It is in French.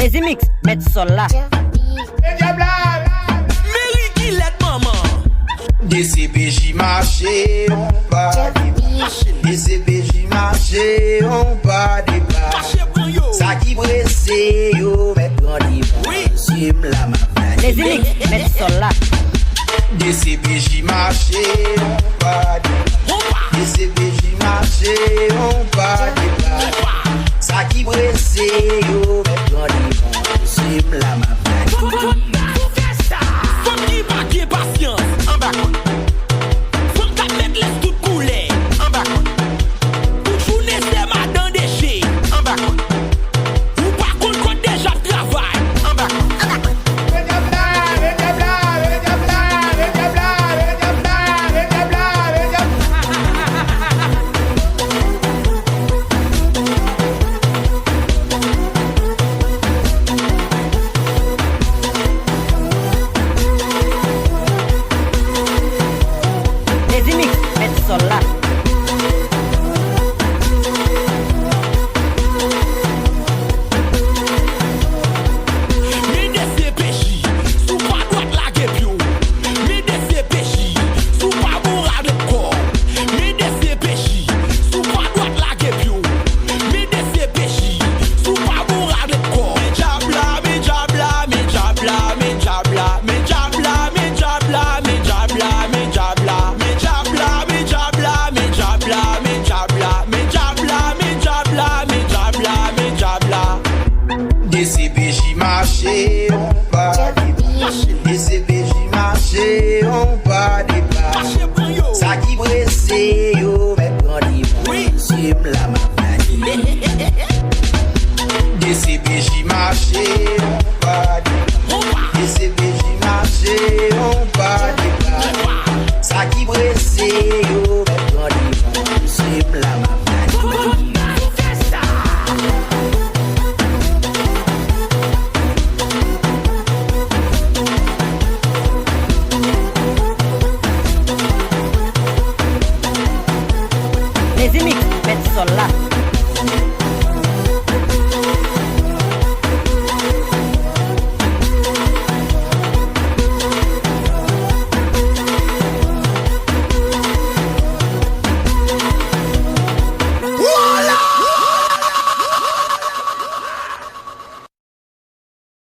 Djplezymix, mettre ça là. DCPJ MACHE YON, pas débat. DCPJ MACHE YON, pas débat. Ça qui presse yo, met grand débat. Sim la ma Djplezymix, mettre ça là. DCPJ MACHE YON, pas débat. DCPJ MACHE YON, pas débat. Ça qui presse yo, met grand débat. Sim la ma patience, en bas. Faut que tu mettes les tout couler, en bas. Pour journée, c'est ma dans des chais, en bas. Ou par contre, quand déjà travail, en bas. Djplezymix, mettre ça là. Mais DCPJ, sous pas droite la guépio. Mais DCPJ, sous pas bourrade le corps. Mais DCPJ, sous pas droite la guépio. Mais DCPJ, sous pas bourrade le corps. Mais Djabla, mais Djabla, mais Djabla, mais Djabla, mais Djabla, mais Djabla, mais Djabla, mais Djabla, mais Djabla, mais Djabla, mais Djabla, mais Djabla, mais Djabla, mais Djabla, mais Djabla, mais Djabla. DCPJ MACHE YON, pas débat. DCPJ MACHE YON, pas débat. Ça qui presse yo, met grand débat. Sim la ma DCPJ MACHE YON, pas débat. DCPJ MACHE YON, pas débat. Ça qui presse yo, met grand débat. Sim la ma Djplezymix, mettre ça là.